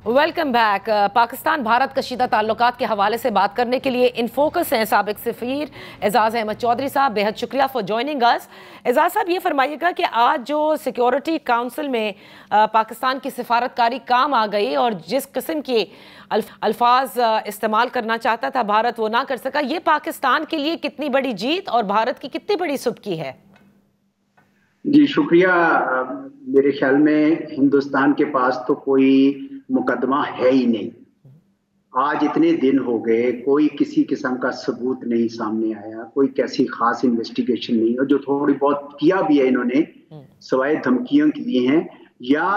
Welcome back. Pakistan Bharat कशीदा ताल्लुकात के हवाले से बात करने के लिए इन फोकस हैं साबिक सफ़ीर एजाज़ अहमद चौधरी साहब। बेहद शुक्रिया फॉर जॉइनिंग अस। एजाज़ साहब, ये फरमाइएगा कि आज जो सिक्योरिटी काउंसिल में पाकिस्तान की सिफारतकारी काम आ गई और जिस किस्म के अल्फाज इस्तेमाल करना चाहता था भारत, वो ना कर सका, ये पाकिस्तान के लिए कितनी बड़ी जीत और भारत की कितनी बड़ी सुबकी है? जी शुक्रिया। मेरे ख्याल में हिंदुस्तान के पास तो कोई मुकदमा है ही नहीं। आज इतने दिन हो गए, कोई किसी किस्म का सबूत नहीं सामने आया, कोई कैसी खास इन्वेस्टिगेशन नहीं, और जो थोड़ी बहुत किया भी है इन्होंने सवाए धमकियों की दी हैं या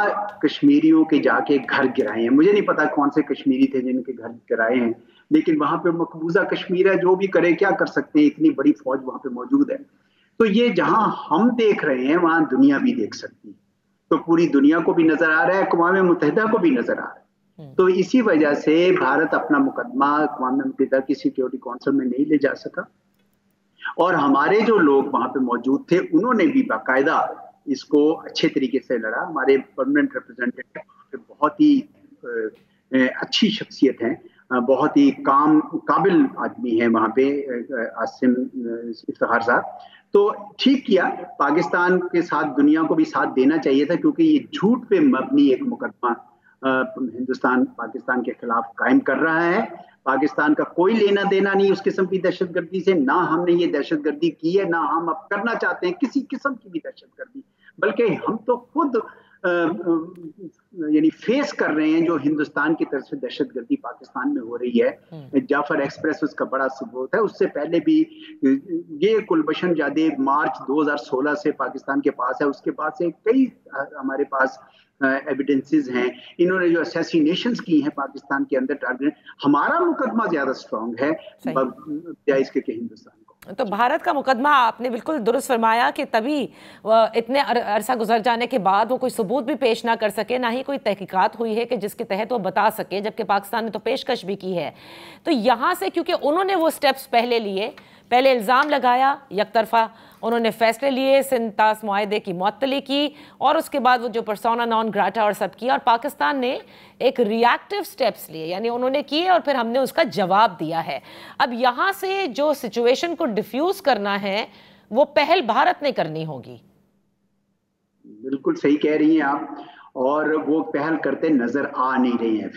कश्मीरियों के जाके घर गिराए हैं। मुझे नहीं पता कौन से कश्मीरी थे जिनके घर गिराए हैं, लेकिन वहां पे मकबूजा कश्मीर है, जो भी करे क्या कर सकते हैं, इतनी बड़ी फौज वहां पे मौजूद है। तो ये जहां हम देख रहे हैं वहां दुनिया भी देख सकती है, तो पूरी दुनिया को भी नजर आ रहा है, अक़वाम मुत्तहिदा को भी नजर आ रहा है। तो इसी वजह से भारत अपना मुकदमा अक़वाम मुत्तहिदा की सिक्योरिटी काउंसिल में नहीं ले जा सका, और हमारे जो लोग वहां पे मौजूद थे उन्होंने भी बाकायदा इसको अच्छे तरीके से लड़ा। हमारे परमानेंट रिप्रेजेंटेटिव बहुत ही अच्छी शख्सियत हैं, बहुत ही काबिल आदमी है वहां पे, आसिम इफ्तिखार साहब। तो ठीक किया, पाकिस्तान के साथ दुनिया को भी साथ देना चाहिए था, क्योंकि ये झूठ पे मबनी एक मुकदमा हिंदुस्तान पाकिस्तान के खिलाफ कायम कर रहा है। पाकिस्तान का कोई लेना देना नहीं उस किस्म की दहशतगर्दी से, ना हमने ये दहशतगर्दी की है, ना हम अब करना चाहते हैं किसी किस्म की भी दहशतगर्दी, बल्कि हम तो खुद यानी फेस कर रहे हैं जो हिंदुस्तान की तरफ से दहशतगर्दी पाकिस्तान में हो रही है। जाफर एक्सप्रेस उसका बड़ा सबूत है। उससे पहले भी ये कुलभूषण जाधव मार्च 2016 से पाकिस्तान के पास है, उसके बाद से कई हमारे पास एविडेंसेस हैं। इन्होंने जो असैसिनेशंस की हैं पाकिस्तान के अंदर टारगेट, हमारा मुकदमा ज्यादा स्ट्रांग है इसके हिंदुस्तान को। तो भारत का मुकदमा, आपने बिल्कुल दुरुस्त फरमाया कि तभी इतने अरसा गुजर जाने के बाद वो कोई सबूत भी पेश ना कर सके, ना ही कोई तहकीकात हुई है कि जिसके तहत वो बता सके, जबकि पाकिस्तान ने तो पेशकश भी की है। तो यहाँ से क्योंकि उन्होंने वो स्टेप्स पहले लिए, पहले इल्ज़ाम लगाया, यकतरफा उन्होंने फैसले लिए, सिंतास मुआहदे की मुअत्तली की, और उसके बाद वो जो पर्सोना नॉन ग्राटा और सब किया, और पाकिस्तान ने एक रिएक्टिव स्टेप्स लिए, यानी उन्होंने किए और फिर हमने उसका जवाब दिया है। अब यहाँ से जो सिचुएशन को डिफ्यूज करना है वो पहल भारत ने करनी होगी। बिल्कुल सही कह रही हैं आप, और वो पहल करते नजर आ नहीं रहे हैं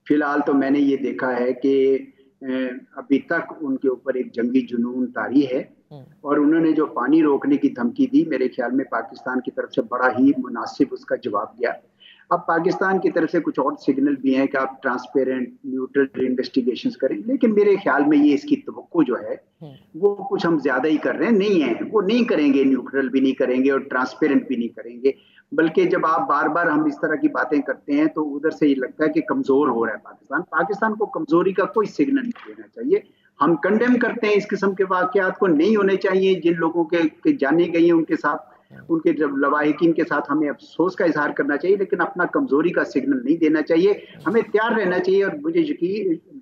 फिलहाल तो मैंने ये देखा है कि अभी तक उनके ऊपर एक जंगी जुनून तारी है, और उन्होंने जो पानी रोकने की धमकी दी, मेरे ख्याल में पाकिस्तान की तरफ से बड़ा ही मुनासिब उसका जवाब दिया। अब पाकिस्तान की तरफ से कुछ और सिग्नल भी हैं कि आप ट्रांसपेरेंट न्यूट्रल इन्वेस्टिगेशंस करें, लेकिन मेरे ख्याल में ये इसकी तवक्को जो है वो कुछ हम ज्यादा ही कर रहे हैं। नहीं है, वो नहीं करेंगे, न्यूट्रल भी नहीं करेंगे और ट्रांसपेरेंट भी नहीं करेंगे, बल्कि जब आप बार बार हम इस तरह की बातें करते हैं तो उधर से ये लगता है कि कमजोर हो रहा है पाकिस्तान को कमजोरी का कोई सिग्नल नहीं देना चाहिए। हम कंडेम करते हैं इस किस्म के वाकयात को, नहीं होने चाहिए। जिन लोगों के जाने गई हैं उनके साथ, उनके जब लवाहिकीन के साथ हमें अफसोस का इजहार करना चाहिए, लेकिन अपना कमजोरी का सिग्नल नहीं देना चाहिए। हमें तैयार रहना चाहिए, और मुझे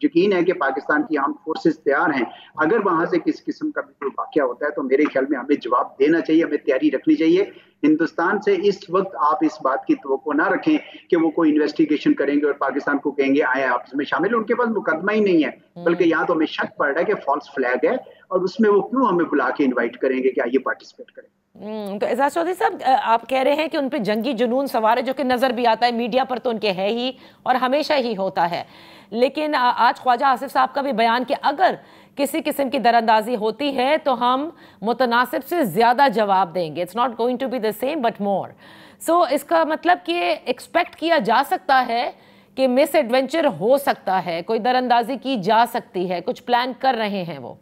यकीन है कि पाकिस्तान की आर्म फोर्सेस तैयार हैं। अगर वहां से किस किस्म का भी कोई वाकया होता है तो मेरे ख्याल में हमें जवाब देना चाहिए, हमें तैयारी रखनी चाहिए। हिंदुस्तान से इस वक्त आप इस बात की तवक्को ना रखें कि वो कोई इन्वेस्टिगेशन करेंगे और पाकिस्तान को कहेंगे आए आप इसमें शामिल। उनके पास मुकदमा ही नहीं है, बल्कि यहाँ तो हमें शक पड़ रहा है कि फॉल्स फ्लैग है, और उसमें वो क्यों हमें बुला के इन्वाइट करेंगे कि आइए पार्टिसिपेट करें। तो एजाज चौधरी साहब, आप कह रहे हैं कि उन पे जंगी जुनून सवार है, जो कि नजर भी आता है मीडिया पर, तो उनके है ही और हमेशा ही होता है। लेकिन आज ख्वाजा आसिफ साहब का भी बयान कि अगर किसी किस्म की दरअंदाजी होती है तो हम मुतनासिब से ज्यादा जवाब देंगे, it's not going to be the same but more. So इसका मतलब कि एक्सपेक्ट किया जा सकता है कि मिस एडवेंचर हो सकता है, कोई दरअंदाजी की जा सकती है, कुछ प्लान कर रहे हैं वो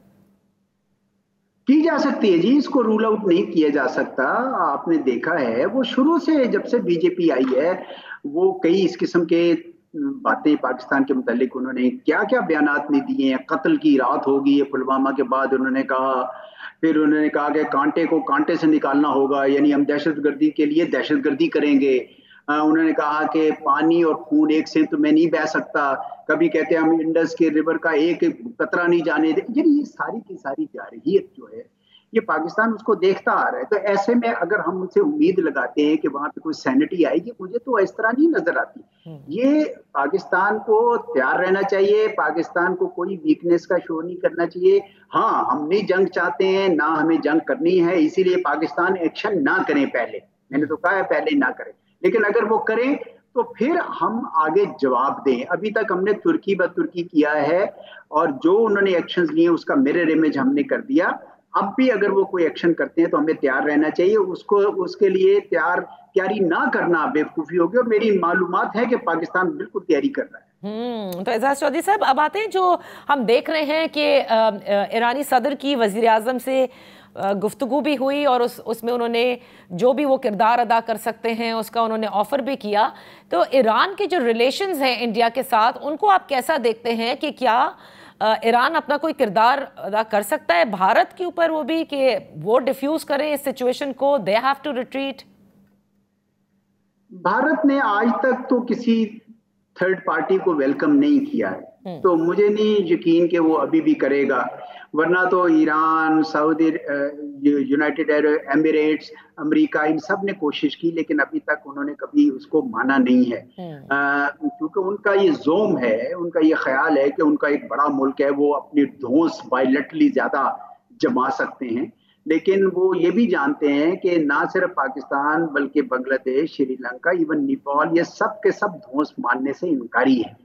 की जा सकती है जी, इसको रूल आउट नहीं किया जा सकता। आपने देखा है वो शुरू से, जब से बीजेपी आई है, वो कई इस किस्म के बातें पाकिस्तान के मुतालिक उन्होंने क्या क्या बयानात नहीं दिए हैं। कत्ल की रात होगी है पुलवामा के बाद, उन्होंने कहा, फिर उन्होंने कहा कि कांटे को कांटे से निकालना होगा, यानी हम दहशतगर्दी के लिए दहशतगर्दी करेंगे। उन्होंने कहा कि पानी और खून एक सिंध में नहीं बह सकता, कभी कहते हैं हम इंडस के रिवर का एक कतरा नहीं जाने दे। यानी ये सारी की सारी जारहियत जो है ये पाकिस्तान उसको देखता आ रहा है। तो ऐसे में अगर हम उनसे उम्मीद लगाते हैं कि वहां पे कोई सैनिटी आएगी, मुझे तो इस तरह नहीं नजर आती। ये पाकिस्तान को तैयार रहना चाहिए, पाकिस्तान को कोई वीकनेस का शो नहीं करना चाहिए। हाँ, हम नहीं जंग चाहते हैं, ना हमें जंग करनी है, इसीलिए पाकिस्तान एक्शन ना करें पहले, मैंने तो कहा है पहले ना करें, लेकिन अगर वो करें तो फिर हम आगे जवाब दें। अभी तक हमने तुर्की ब तुर्की किया है और जो उन्होंने एक्शंस लिए उसका मिरर इमेज हमने कर दिया। अब भी अगर वो कोई एक्शन करते हैं तो हमें तैयार रहना चाहिए, उसको उसके लिए तैयारी ना करना बेवकूफ़ी होगी। और मेरी मालूमात है कि पाकिस्तान बिल्कुल तैयारी कर रहा है। तो एजाज चौधरी साहब, अब आते हैं जो हम देख रहे हैं कि ईरानी सदर की वजीर आजम से गुफ्तगू भी हुई और उसमें उन्होंने जो भी वो किरदार अदा कर सकते हैं उसका उन्होंने ऑफर भी किया। तो ईरान के जो रिलेशंस हैं इंडिया के साथ, उनको आप कैसा देखते हैं कि क्या ईरान अपना कोई किरदार अदा कर सकता है भारत के ऊपर, वो भी कि वो डिफ्यूज करें इस सिचुएशन को, they have to retreat? Bharat ने आज तक तो किसी थर्ड पार्टी को वेलकम नहीं किया है, तो मुझे नहीं यकीन कि वो अभी भी करेगा। वरना तो Iran, Saudi, United Arab Emirates, America, इन सब ने कोशिश की, लेकिन अभी तक उन्होंने कभी उसको माना नहीं है। क्योंकि उनका ये जोम है, उनका ये ख्याल है कि उनका एक बड़ा मुल्क है, वो अपनी धौंस बायलैटरली ज्यादा जमा सकते हैं। लेकिन वो ये भी जानते हैं कि ना सिर्फ पाकिस्तान बल्कि बांग्लादेश, श्रीलंका, इवन नेपाल, ये सब के सब धौंस मानने से इनकारी है।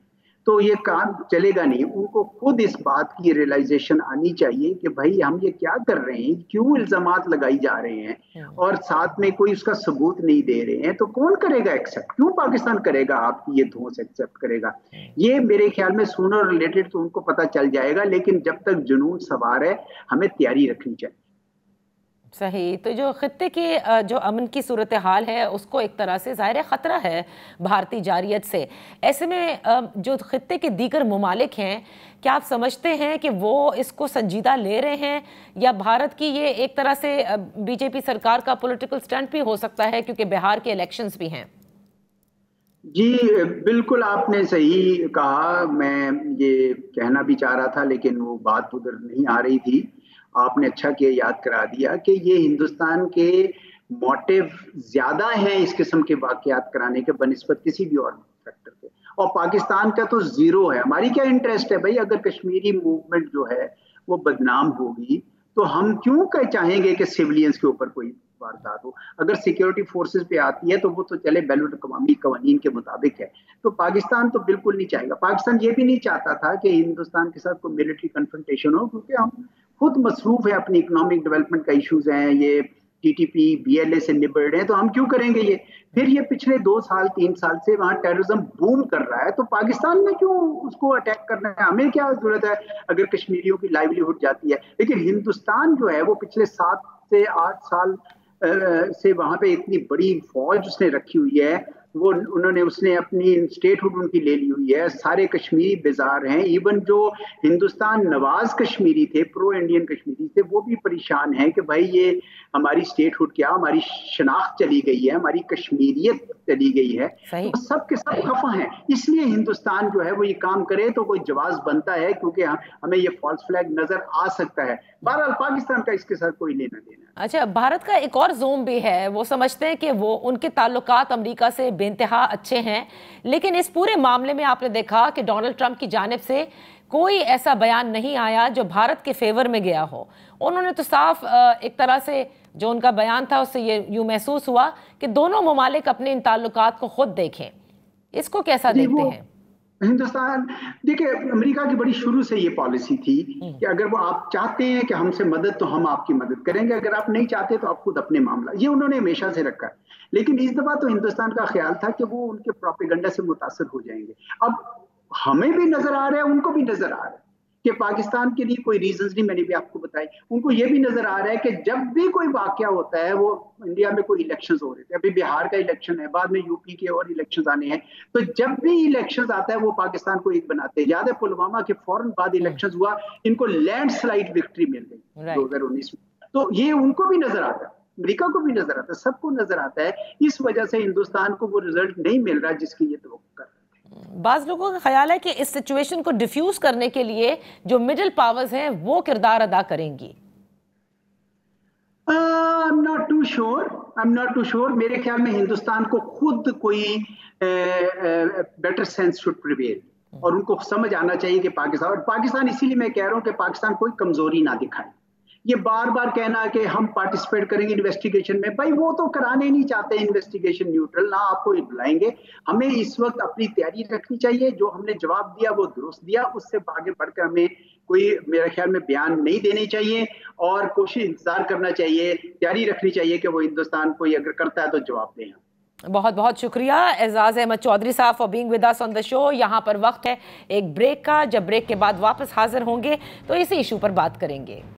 तो ये काम चलेगा नहीं। उनको खुद इस बात की रियलाइजेशन आनी चाहिए कि भाई हम ये क्या कर रहे हैं, क्यों इल्जामात लगाई जा रहे हैं और साथ में कोई उसका सबूत नहीं दे रहे हैं। तो कौन करेगा एक्सेप्ट? क्यों पाकिस्तान करेगा आपकी ये धौंस एक्सेप्ट करेगा? ये मेरे ख्याल में सूनर रिलेटेड तो उनको पता चल जाएगा, लेकिन जब तक जुनून सवार है हमें तैयारी रखनी चाहिए। सही। तो जो खित्ते की जो अमन की सूरत हाल है उसको एक तरह से ज़ाहिर ख़तरा है भारतीय जारियत से। ऐसे में जो खित्ते के दीगर ममालिक हैं, क्या आप समझते हैं कि वो इसको संजीदा ले रहे हैं, या भारत की ये एक तरह से बीजेपी सरकार का पॉलिटिकल स्टंट भी हो सकता है क्योंकि बिहार के इलेक्शंस भी हैं? जी बिल्कुल, आपने सही कहा। मैं ये कहना भी चाह रहा था लेकिन वो बात उधर नहीं आ रही थी। आपने अच्छा किया याद करा दिया कि ये हिंदुस्तान के मोटिव ज्यादा हैं इस किस्म के वाकयात कराने के बनिस्बत किसी भी और फैक्टर के, और पाकिस्तान का तो जीरो है। हमारी क्या इंटरेस्ट है भाई? अगर कश्मीरी मूवमेंट जो है वो बदनाम होगी तो हम क्यों चाहेंगे कि सिविलियंस के ऊपर कोई वारदात हो? अगर सिक्योरिटी फोर्सेस पे आती है तो वो तो चले बैनुल अक़वामी कवानीन के मुताबिक है। तो पाकिस्तान तो बिल्कुल नहीं चाहेगा। पाकिस्तान ये भी नहीं चाहता था कि हिंदुस्तान के साथ कोई मिलिट्री कन्फ्रंटेशन हो, क्योंकि हम खुद मसरूफ है, अपनी इकोनॉमिक डेवलपमेंट का इश्यूज हैं, ये टीटीपी बीएलए से निबड़ रहे हैं, तो हम क्यों करेंगे ये? फिर ये पिछले 2 साल 3 साल से वहां टेररिज्म बूम कर रहा है, तो पाकिस्तान में क्यों उसको अटैक करना है? हमें क्या जरूरत है अगर कश्मीरियों की लाइवलीहुड जाती है? लेकिन हिंदुस्तान जो है वो पिछले 7 से 8 साल से वहां पे इतनी बड़ी फौज उसने रखी हुई है, वो उसने अपनी स्टेटहुड उनकी ले ली हुई है। सारे कश्मीरी बेजार हैं। इवन जो हिंदुस्तान नवाज कश्मीरी थे, प्रो इंडियन कश्मीरी थे, वो भी परेशान हैं कि भाई ये हमारी स्टेटहुड क्या, हमारी शनाख्त चली गई है, हमारी कश्मीरियत चली गई है। तो सब के सब खफा हैं। इसलिए हिंदुस्तान जो है वो ये काम करे तो कोई जवाब बनता है, क्योंकि हमें ये फॉल्स फ्लैग नजर आ सकता है। बहरहाल पाकिस्तान का इसके साथ कोई लेना देना। अच्छा, भारत का एक और जोम भी है, वो समझते हैं कि वो उनके ताल्लुकात अमेरिका से बेइंतहा अच्छे हैं, लेकिन इस पूरे मामले में आपने देखा कि डोनाल्ड ट्रंप की जानिब से कोई ऐसा बयान नहीं आया जो भारत के फेवर में गया हो। उन्होंने तो साफ एक तरह से जो उनका बयान था उससे ये यूं महसूस हुआ कि दोनों ममालिक अपने इन ताल्लुकात को खुद देखें। इसको कैसा देखते हैं? हिंदुस्तान, देखिए अमेरिका की बड़ी शुरू से ये पॉलिसी थी कि अगर वो आप चाहते हैं कि हमसे मदद तो हम आपकी मदद करेंगे, अगर आप नहीं चाहते तो आप खुद अपने मामला, ये उन्होंने हमेशा से रखा है। लेकिन इस दफा तो हिंदुस्तान का ख्याल था कि वो उनके प्रोपेगेंडा से मुतासर हो जाएंगे। अब हमें भी नजर आ रहा है, उनको भी नजर आ रहा है कि पाकिस्तान के लिए कोई रीजंस नहीं, मैंने भी आपको बताई। उनको ये भी नजर आ रहा है कि जब भी कोई वाकया होता है, वो इंडिया में कोई इलेक्शंस हो रहे थे, अभी बिहार का इलेक्शन है, बाद में यूपी के और इलेक्शंस आने हैं, तो जब भी इलेक्शंस आता है वो पाकिस्तान को एक बनाते हैं। याद है पुलवामा के फौरन बाद इलेक्शंस हुआ, इनको लैंडस्लाइड विक्ट्री मिल गई 2019 में। तो ये उनको भी नजर आता है, अमेरिका को भी नजर आता है, सबको नजर आता है। इस वजह से हिंदुस्तान को वो रिजल्ट नहीं मिल रहा जिसकी ये तवक्को कर। बाज़ लोगों का ख्याल है कि इस सिचुएशन को डिफ्यूज करने के लिए जो मिडिल पावर्स हैं वो किरदार अदा करेंगी। I am not too sure. मेरे ख्याल में हिंदुस्तान को खुद कोई बेटर सेंस शुड प्रिवेल, और उनको समझ आना चाहिए कि पाकिस्तान इसीलिए मैं कह रहा हूं कि पाकिस्तान कोई कमजोरी ना दिखाए। ये बार बार कहना कि हम पार्टिसिपेट करेंगे इन्वेस्टिगेशन में, भाई वो तो कराने नहीं चाहते इन्वेस्टिगेशन न्यूट्रल, ना आपको बुलाएंगे। हमें इस वक्त अपनी तैयारी रखनी चाहिए, जो हमने जवाब दिया वो दुरुस्त दिया, उससे आगे बढ़कर हमें कोई मेरे ख्याल में बयान नहीं देने चाहिए, और कोशिश इंतजार करना चाहिए, तैयारी रखनी चाहिए कि वो हिंदुस्तान कोई अगर करता है तो जवाब दें। बहुत बहुत शुक्रिया एजाज अहमद चौधरी साहब for being with us on the show. यहाँ पर वक्त है एक ब्रेक का, जब ब्रेक के बाद वापस हाजिर होंगे तो इसी इशू पर बात करेंगे।